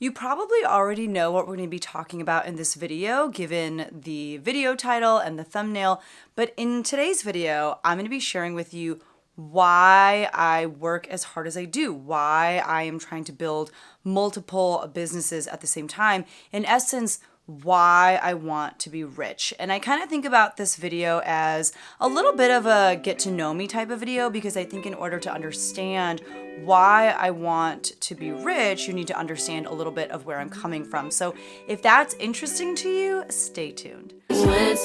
You probably already know what we're going to be talking about in this video, given the video title and the thumbnail. But in today's video, I'm going to be sharing with you why I work as hard as I do, why I am trying to build multiple businesses at the same time. In essence, why I want to be rich. And I kind of think about this video as a little bit of a get to know me type of video, because I think in order to understand why I want to be rich, you need to understand a little bit of where I'm coming from. So if that's interesting to you, stay tuned. Hi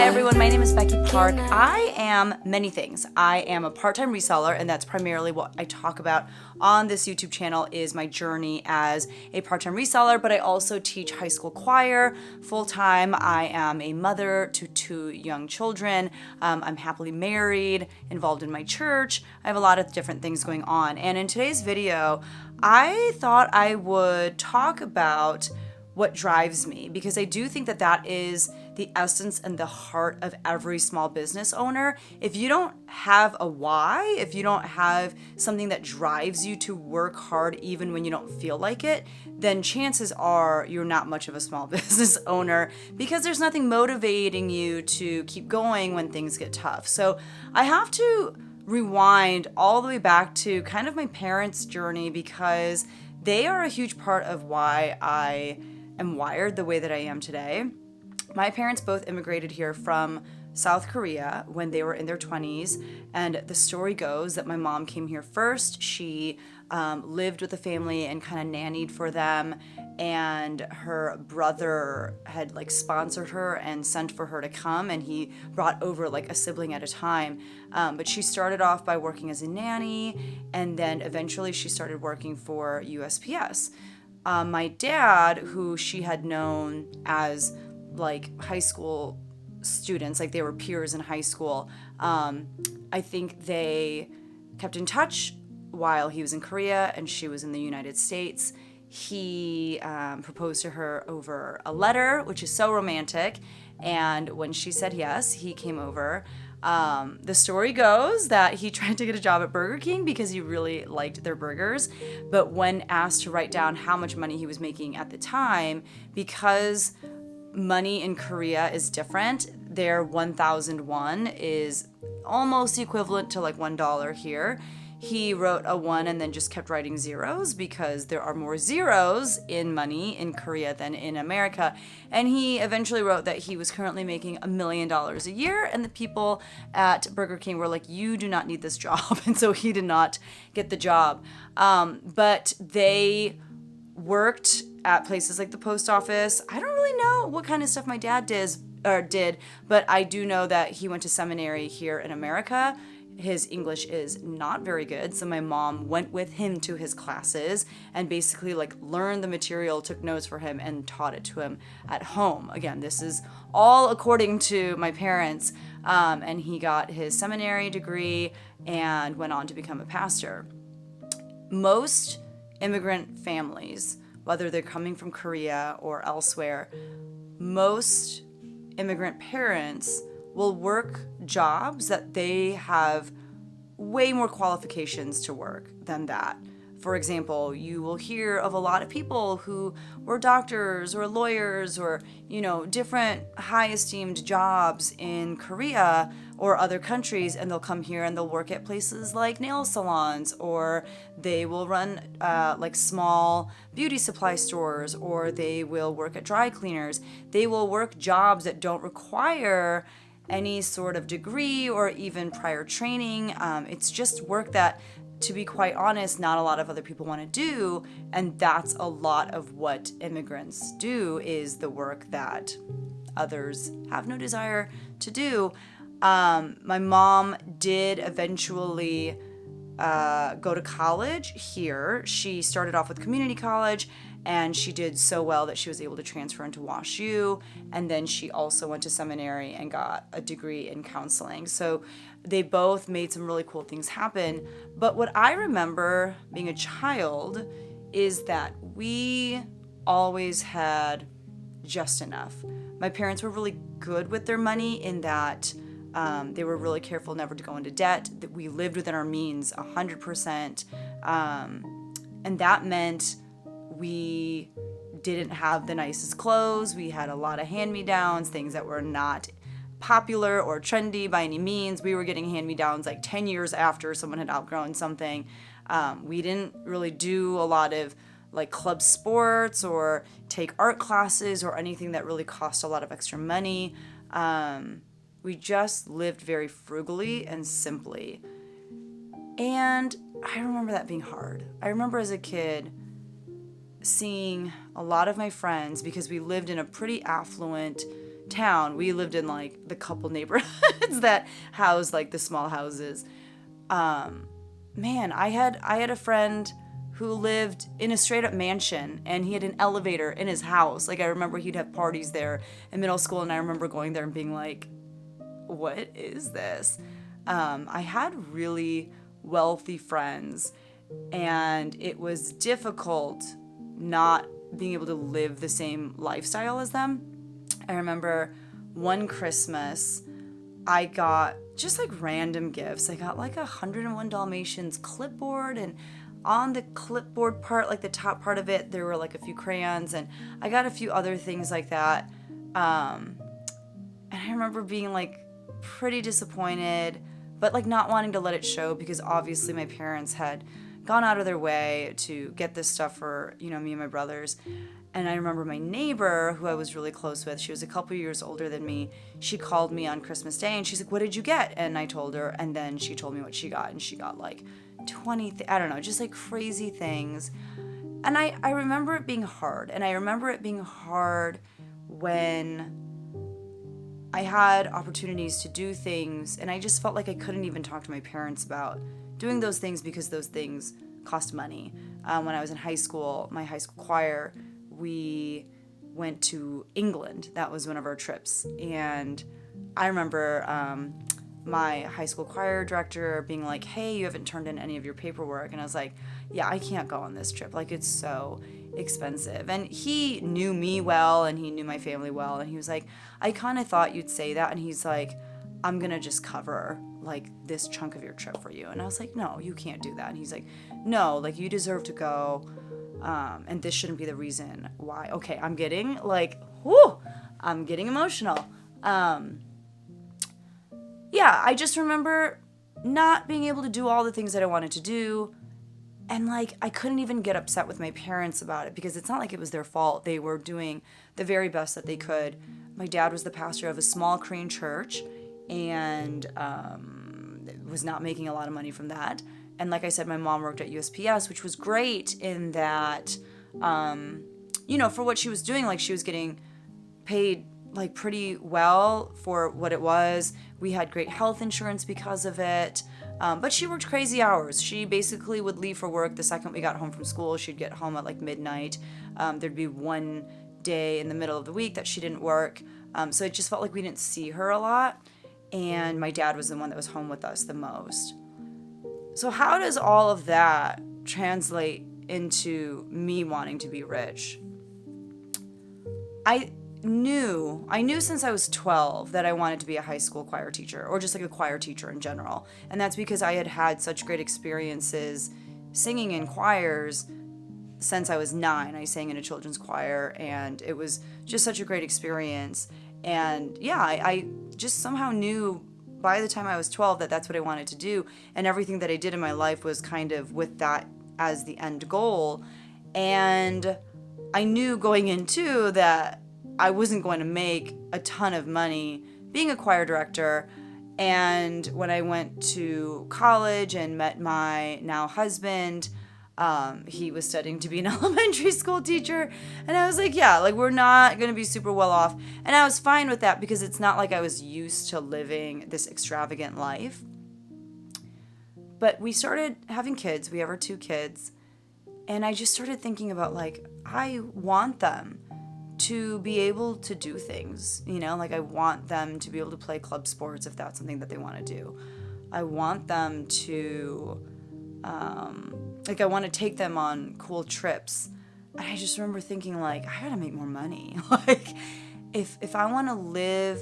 everyone, my name is Becky Park. I am many things. I am a part-time reseller, and that's primarily what I talk about on this YouTube channel is my journey as a part-time reseller, but I also teach high school choir full-time. I am a mother to 2 young children. I'm happily married, involved in my church. I have a lot of different things going on. And in today's video, I thought I would talk about what drives me, because I do think that that is the essence and the heart of every small business owner. If you don't have a why, if you don't have something that drives you to work hard even when you don't feel like it, then chances are you're not much of a small business owner, because there's nothing motivating you to keep going when things get tough. So I have to rewind all the way back to kind of my parents' journey, because they are a huge part of why I am wired the way that I am today. My parents both immigrated here from South Korea when they were in their 20s, and the story goes that my mom came here first. She lived with the family and kind of nannied for them, and her brother had sponsored her and sent for her to come, and he brought over a sibling at a time. But she started off by working as a nanny, and then eventually she started working for USPS. My dad, who she had known as high school students, they were peers in high school, I think they kept in touch while he was in Korea and she was in the United States. He proposed to her over a letter, which is so romantic, and when she said yes, he came over. The story goes that he tried to get a job at Burger King because he really liked their burgers, but when asked to write down how much money he was making at the time, because money in Korea is different, their 1,000 won is almost equivalent to $1 here. He wrote a 1 and then just kept writing zeros, because there are more zeros in money in Korea than in America. And he eventually wrote that he was currently making $1 million a year, and the people at Burger King were like, you do not need this job. And so he did not get the job. But they worked at places like the post office. I don't really know what kind of stuff my dad did, but I do know that he went to seminary here in America. His English is not very good, so my mom went with him to his classes and basically learned the material, took notes for him, and taught it to him at home. Again, this is all according to my parents, and he got his seminary degree and went on to become a pastor. Most immigrant families, whether they're coming from Korea or elsewhere, most immigrant parents will work jobs that they have way more qualifications to work than that. For example, you will hear of a lot of people who were doctors or lawyers or, different high esteemed jobs in Korea or other countries, and they'll come here and they'll work at places like nail salons, or they will run small beauty supply stores, or they will work at dry cleaners. They will work jobs that don't require any sort of degree or even prior training. It's just work that, to be quite honest, not a lot of other people want to do, and that's a lot of what immigrants do, is the work that others have no desire to do. My mom did eventually go to college here. She started off with community college, and she did so well that she was able to transfer into WashU, and then she also went to seminary and got a degree in counseling. So they both made some really cool things happen. But what I remember being a child is that we always had just enough. My parents were really good with their money in that they were really careful never to go into debt. That we lived within our means 100%. And that meant we didn't have the nicest clothes. We had a lot of hand-me-downs, things that were not popular or trendy by any means. We were getting hand-me-downs like 10 years after someone had outgrown something. We didn't really do a lot of like club sports or take art classes or anything that really cost a lot of extra money. We just lived very frugally and simply. And I remember that being hard. I remember as a kid seeing a lot of my friends, because we lived in a pretty affluent town. We lived in like the couple neighborhoods that housed like the small houses. Man, I had a friend who lived in a straight up mansion, and he had an elevator in his house. Like, I remember he'd have parties there in middle school, and I remember going there and being like, what is this? I had really wealthy friends, and it was difficult not being able to live the same lifestyle as them. I remember one Christmas, I got just like random gifts. I got like a 101 Dalmatians clipboard, and on the clipboard part, like the top part of it, there were like a few crayons, and I got a few other things like that. And I remember being like pretty disappointed, but like not wanting to let it show, because obviously my parents had gone out of their way to get this stuff for, me and my brothers. And I remember my neighbor, who I was really close with, she was a couple years older than me. She called me on Christmas Day and she's like, what did you get? And I told her, and then she told me what she got, and she got like 20, I don't know, just like crazy things. And I remember it being hard. And I remember it being hard when I had opportunities to do things, and I just felt like I couldn't even talk to my parents about doing those things because those things cost money. When I was in high school, my high school choir, we went to England. That was one of our trips. And I remember my high school choir director being like, hey, you haven't turned in any of your paperwork. And I was like, yeah, I can't go on this trip. Like, it's so expensive. And he knew me well, and he knew my family well. And he was like, I kind of thought you'd say that. And he's like, I'm going to just cover like this chunk of your trip for you. And I was like, no, you can't do that. And he's like, no, like you deserve to go. And this shouldn't be the reason why. Okay, I'm getting like, I'm getting emotional. Yeah, I just remember not being able to do all the things that I wanted to do. And like, I couldn't even get upset with my parents about it, because it's not like it was their fault. They were doing the very best that they could. My dad was the pastor of a small Korean church, and was not making a lot of money from that. And like I said, my mom worked at USPS, which was great in that, for what she was doing, like she was getting paid like pretty well for what it was. We had great health insurance because of it. But she worked crazy hours. She basically would leave for work the second we got home from school. She'd get home at like midnight. There'd be one day in the middle of the week that she didn't work. So it just felt like we didn't see her a lot. And my dad was the one that was home with us the most. So how does all of that translate into me wanting to be rich? I knew since I was 12 that I wanted to be a high school choir teacher, or just like a choir teacher in general. And that's because I had had such great experiences singing in choirs since I was 9. I sang in a children's choir, and it was just such a great experience. And yeah, I just somehow knew by the time I was 12 that that's what I wanted to do. And everything that I did in my life was kind of with that as the end goal. And I knew going into that I wasn't going to make a ton of money being a choir director. And when I went to college and met my now husband, he was studying to be an elementary school teacher. And I was like, yeah, like we're not going to be super well off. And I was fine with that, because it's not like I was used to living this extravagant life. But we started having kids. We have our 2 kids. And I just started thinking about like, I want them to be able to do things, like I want them to be able to play club sports if that's something that they want to do. I want them to, I want to take them on cool trips. And I just remember thinking like, I gotta make more money. Like if I want to live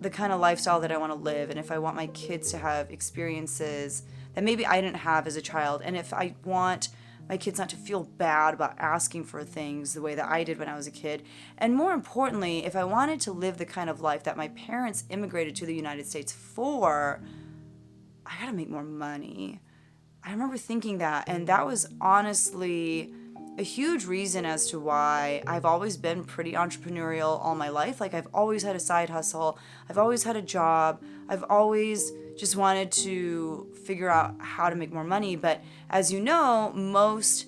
the kind of lifestyle that I want to live, and if I want my kids to have experiences that maybe I didn't have as a child. And if I want my kids not to feel bad about asking for things the way that I did when I was a kid, and more importantly, if I wanted to live the kind of life that my parents immigrated to the United States for, I gotta make more money. I remember thinking that, and that was honestly a huge reason as to why I've always been pretty entrepreneurial all my life. Like, I've always had a side hustle, I've always had a job, I've always just wanted to figure out how to make more money. But as you know, most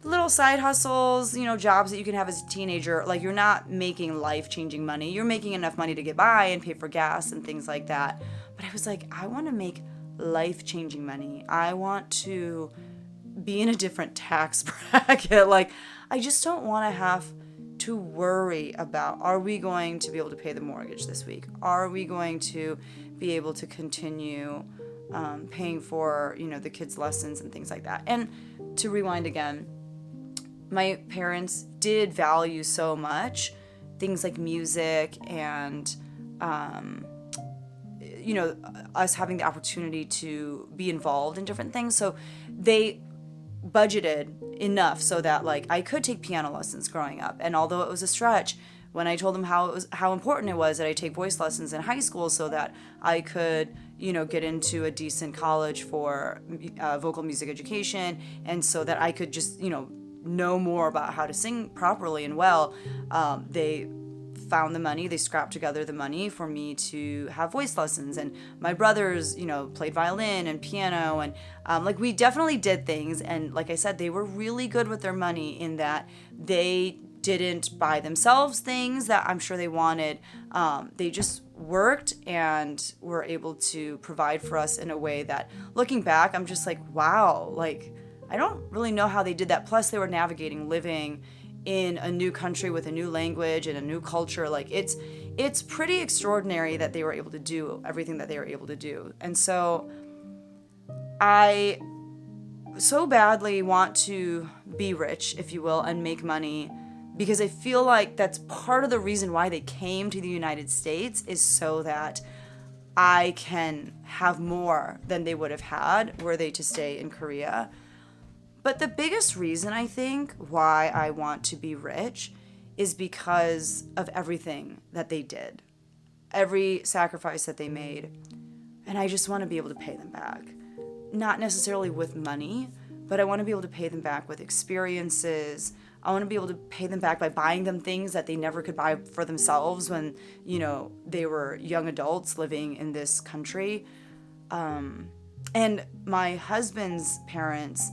little side hustles, jobs that you can have as a teenager, like, you're not making life-changing money. You're making enough money to get by and pay for gas and things like that. But I was like, I want to make life-changing money. I want to be in a different tax bracket. Like, I just don't want to have to worry about, are we going to be able to pay the mortgage this week? Are we going to be able to continue paying for, the kids' lessons and things like that? And to rewind again, my parents did value so much things like music and, us having the opportunity to be involved in different things. So they budgeted enough so that, like, I could take piano lessons growing up. And although it was a stretch, when I told them how important it was that I take voice lessons in high school so that I could, get into a decent college for vocal music education, and so that I could just, know more about how to sing properly and well, they found the money, they scrapped together the money for me to have voice lessons. And my brothers, played violin and piano, and we definitely did things. And like I said, they were really good with their money in that they didn't buy themselves things that I'm sure they wanted. They just worked and were able to provide for us in a way that, looking back, I'm just like, wow, like, I don't really know how they did that. Plus, they were navigating living in a new country with a new language and a new culture. Like, it's pretty extraordinary that they were able to do everything that they were able to do. And so I so badly want to be rich, if you will, and make money, because I feel like that's part of the reason why they came to the United States, is so that I can have more than they would have had were they to stay in Korea. But the biggest reason, I think, why I want to be rich is because of everything that they did, every sacrifice that they made. And I just want to be able to pay them back. Not necessarily with money, but I want to be able to pay them back with experiences. I want to be able to pay them back by buying them things that they never could buy for themselves when, they were young adults living in this country. And my husband's parents,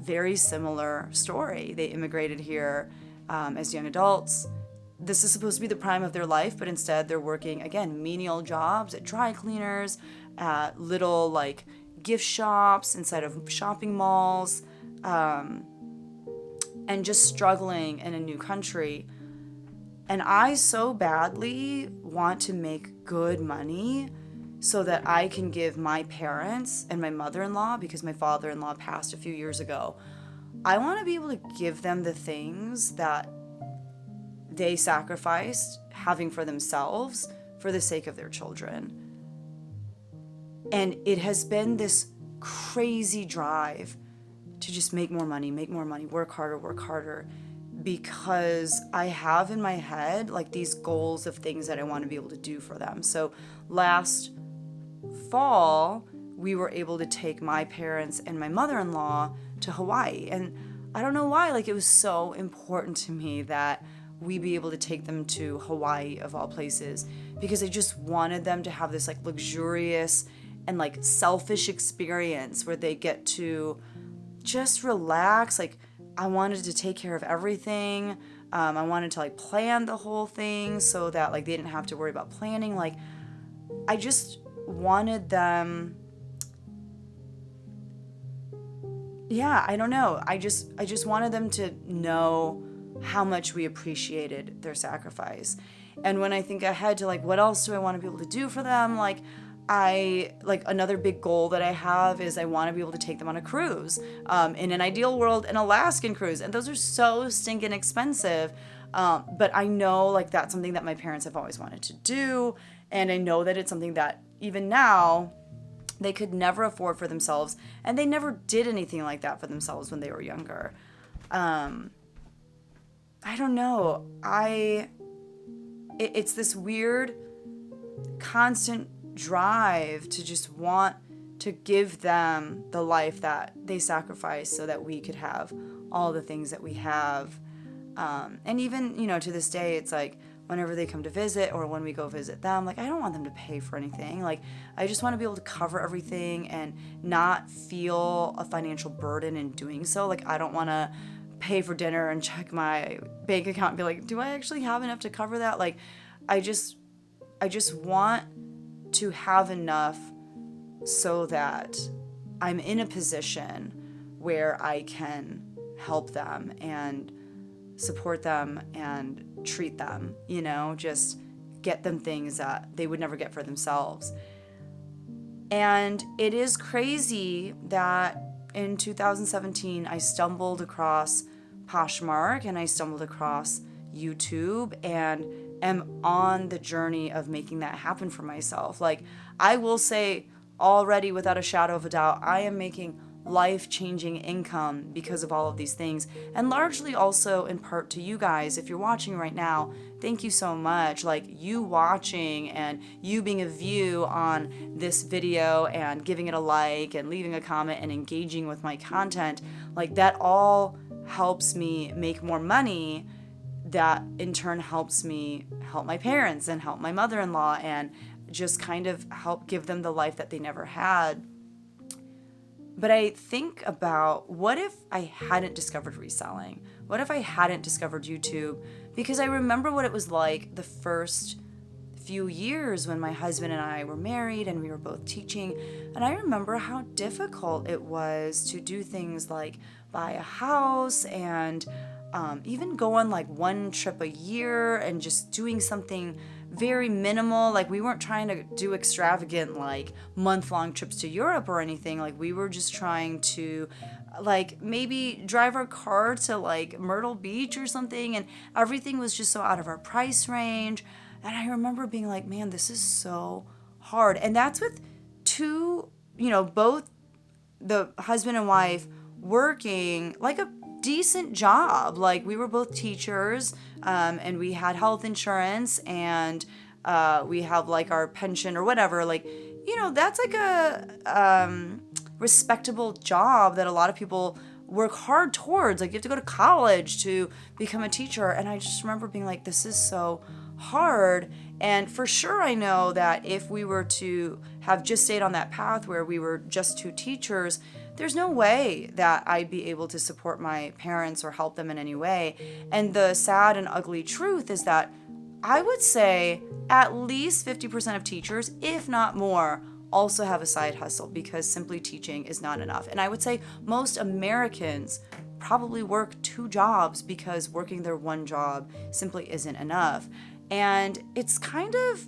very similar story. They immigrated here as young adults. This is supposed to be the prime of their life, but instead they're working, again, menial jobs at dry cleaners, at little, like, gift shops inside of shopping malls, and just struggling in a new country. And I so badly want to make good money so that I can give my parents and my mother-in-law, because my father-in-law passed a few years ago, I want to be able to give them the things that they sacrificed having for themselves for the sake of their children. And it has been this crazy drive to just make more money, work harder, because I have in my head, like, these goals of things that I want to be able to do for them. So last fall, we were able to take my parents and my mother-in-law to Hawaii. And I don't know why, like, it was so important to me that we be able to take them to Hawaii, of all places, because I just wanted them to have this, like, luxurious and, like, selfish experience where they get to just relax. Like, I wanted to take care of everything. I wanted to, like, plan the whole thing so that, like, they didn't have to worry about planning. Like, I just wanted them, I don't know. I just wanted them to know how much we appreciated their sacrifice. And when I think ahead to, like, what else do I want to be able to do for them? Like, another big goal that I have is I want to be able to take them on a cruise. In an ideal world, an Alaskan cruise. And those are so stinking expensive. But I know, like, that's something that my parents have always wanted to do. And I know that it's something that even now They could never afford for themselves, and they never did anything like that for themselves when they were younger. I don't know. It's this weird, constant drive to just want to give them the life that they sacrificed so that we could have all the things that we have. And even, to this day, it's like, whenever they come to visit or when we go visit them, like, I don't want them to pay for anything. Like, I just want to be able to cover everything and not feel a financial burden in doing so. Like, I don't want to pay for dinner and check my bank account and be like, do I actually have enough to cover that? Like, I just want to have enough so that I'm in a position where I can help them and support them and treat them, just get them things that they would never get for themselves. And it is crazy that in 2017, I stumbled across Poshmark and I stumbled across YouTube and am on the journey of making that happen for myself. Like, I will say already without a shadow of a doubt, I am making life-changing income because of all of these things, and largely also in part to you guys. If you're watching right now, thank you so much. Like, you watching and you being a view on this video and giving it a like and leaving a comment and engaging with my content, like, that all helps me make more money. That in turn helps me help my parents and help my mother-in-law and just kind of help give them the life that they never had. But I think about, what if I hadn't discovered reselling? What if I hadn't discovered YouTube? Because I remember what it was like the first few years when my husband and I were married and we were both teaching. And I remember how difficult it was to do things like buy a house and even go on like one trip a year and just doing something very minimal. Like, we weren't trying to do extravagant like month-long trips to Europe or anything. Like, we were just trying to like maybe drive our car to like Myrtle Beach or something, and everything was just so out of our price range. And I remember being like, man, this is so hard. And that's with two, both the husband and wife working like a decent job. Like, we were both teachers, and we had health insurance, and we have like our pension or whatever. Like, that's like a respectable job that a lot of people work hard towards. Like, you have to go to college to become a teacher. And I just remember being like, this is so hard. And for sure, I know that if we were to have just stayed on that path where we were just two teachers, there's no way that I'd be able to support my parents or help them in any way. And the sad and ugly truth is that I would say at least 50% of teachers, if not more, also have a side hustle, because simply teaching is not enough. And I would say most Americans probably work two jobs because working their one job simply isn't enough. And it's kind of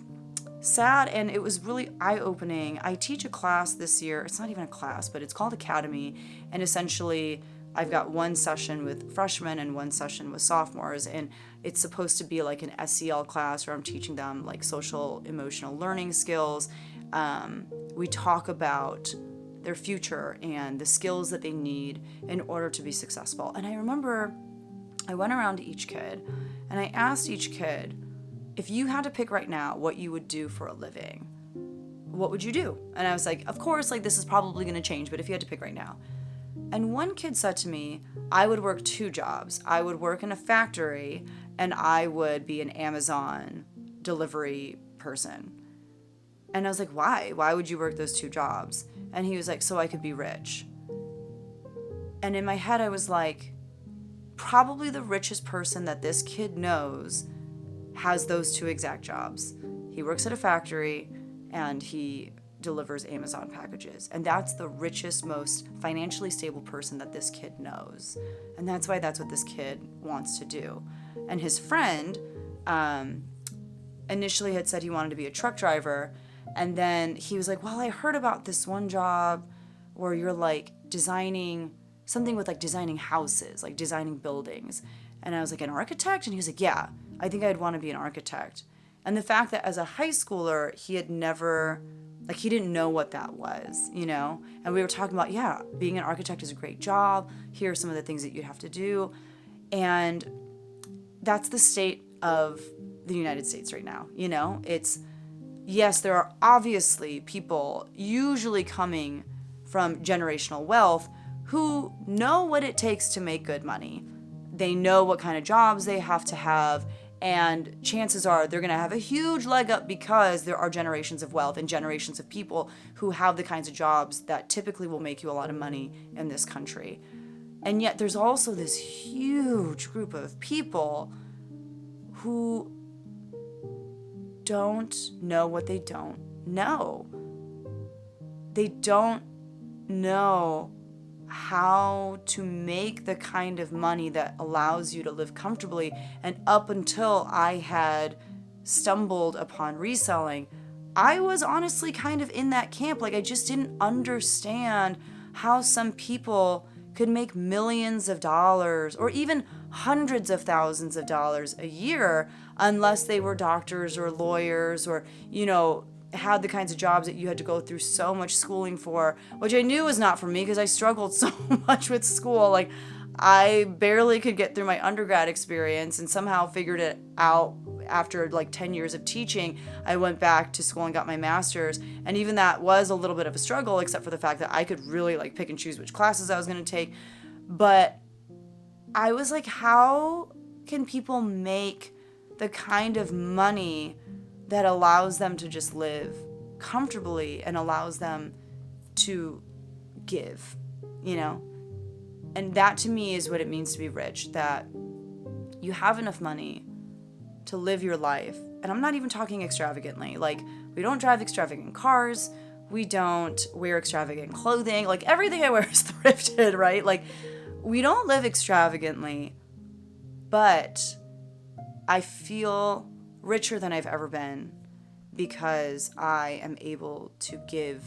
sad, and it was really eye-opening. I teach a class this year. It's not even a class, but it's called Academy, and essentially I've got one session with freshmen and one session with sophomores, and it's supposed to be like an SEL class where I'm teaching them like social emotional learning skills. We talk about their future and the skills that they need in order to be successful. And I remember I went around to each kid and I asked each kid, if you had to pick right now what you would do for a living, what would you do? And I was like, of course, like, this is probably going to change, but if you had to pick right now. And one kid said to me, I would work two jobs. I would work in a factory and I would be an Amazon delivery person. And I was like, why? Why would you work those two jobs? And he was like, so I could be rich. And in my head, I was like, probably the richest person that this kid knows has those two exact jobs. He works at a factory and he delivers Amazon packages. And that's the richest, most financially stable person that this kid knows. And that's why that's what this kid wants to do. And his friend initially had said he wanted to be a truck driver. And then he was like, well, I heard about this one job where you're like designing something with like designing houses, like designing buildings. And I was like, an architect? And he was like, yeah, I think I'd want to be an architect. And the fact that as a high schooler, he had never Like, he didn't know what that was, you know? And we were talking about, yeah, being an architect is a great job. Here are some of the things that you'd have to do. And that's the state of the United States right now, you know? It's, yes, there are obviously people usually coming from generational wealth who know what it takes to make good money. They know what kind of jobs they have to have, and chances are they're going to have a huge leg up because there are generations of wealth and generations of people who have the kinds of jobs that typically will make you a lot of money in this country. And yet there's also this huge group of people who don't know what they don't know. They don't know how to make the kind of money that allows you to live comfortably. And up until I had stumbled upon reselling, I was honestly kind of in that camp. Like, I just didn't understand how some people could make millions of dollars or even hundreds of thousands of dollars a year unless they were doctors or lawyers or, you know, had the kinds of jobs that you had to go through so much schooling for, which I knew was not for me because I struggled so much with school. Like, I barely could get through my undergrad experience and somehow figured it out after like 10 years of teaching. I went back to school and got my master's, and even that was a little bit of a struggle, except for the fact that I could really like pick and choose which classes I was going to take. But I was like, how can people make the kind of money that allows them to just live comfortably and allows them to give, you know? And that to me is what it means to be rich, that you have enough money to live your life. And I'm not even talking extravagantly. Like, we don't drive extravagant cars. We don't wear extravagant clothing. Like, everything I wear is thrifted, right? Like, we don't live extravagantly, but I feel richer than I've ever been because I am able to give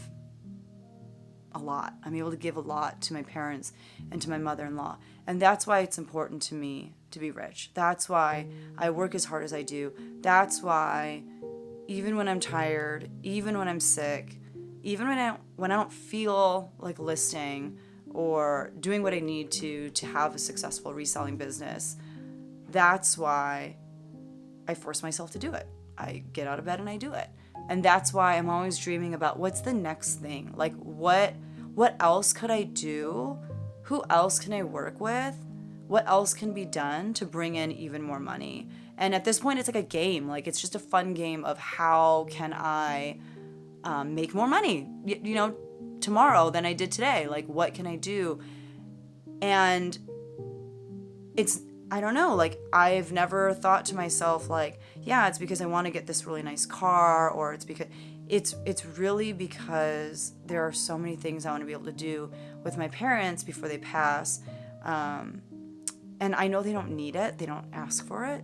a lot. I'm able to give a lot to my parents and to my mother-in-law. And that's why it's important to me to be rich. That's why I work as hard as I do. That's why even when I'm tired, even when I'm sick, even when I don't feel like listing or doing what I need to have a successful reselling business, that's why I force myself to do it. I get out of bed and I do it. And that's why I'm always dreaming about what's the next thing? Like, what else could I do? Who else can I work with? What else can be done to bring in even more money? And at this point, it's like a game. Like, it's just a fun game of how can I make more money, you know, tomorrow than I did today? Like, what can I do? And I don't know, like, I've never thought to myself, like, yeah, it's because I want to get this really nice car, or it's because it's really because there are so many things I want to be able to do with my parents before they pass. And I know they don't need it, they don't ask for it,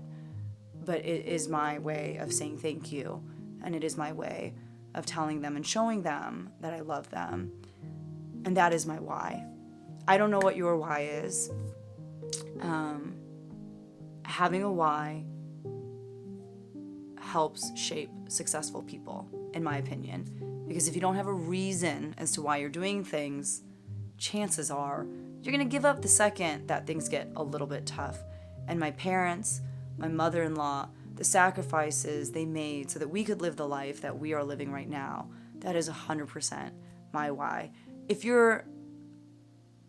but it is my way of saying thank you, and it is my way of telling them and showing them that I love them. And that is my why. I don't know what your why is. Having a why helps shape successful people, in my opinion. Because if you don't have a reason as to why you're doing things, chances are you're going to give up the second that things get a little bit tough. And my parents, my mother-in-law, the sacrifices they made so that we could live the life that we are living right now, that is 100% my why. If you're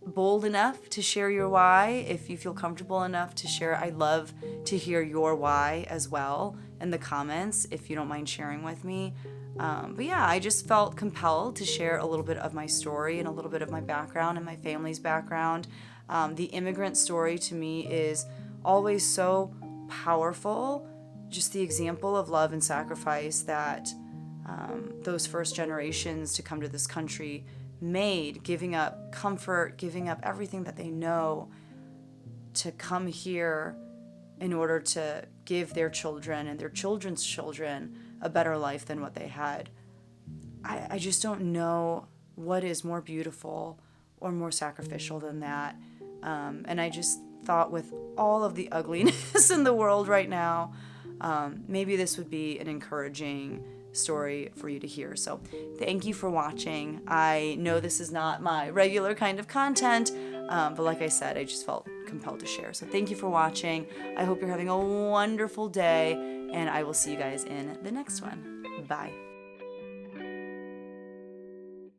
bold enough to share your why, if you feel comfortable enough to share, I'd love to hear your why as well in the comments, if you don't mind sharing with me. But yeah, I just felt compelled to share a little bit of my story and a little bit of my background and my family's background. The immigrant story to me is always so powerful. Just the example of love and sacrifice that those first generations to come to this country made, giving up comfort, giving up everything that they know to come here in order to give their children and their children's children a better life than what they had. I just don't know what is more beautiful or more sacrificial than that. And I just thought, with all of the ugliness in the world right now, maybe this would be an encouraging story for you to hear. So thank you for watching. I know this is not my regular kind of content, but like I said, I just felt compelled to share. So thank you for watching. I hope you're having a wonderful day, and I will see you guys in the next one. Bye.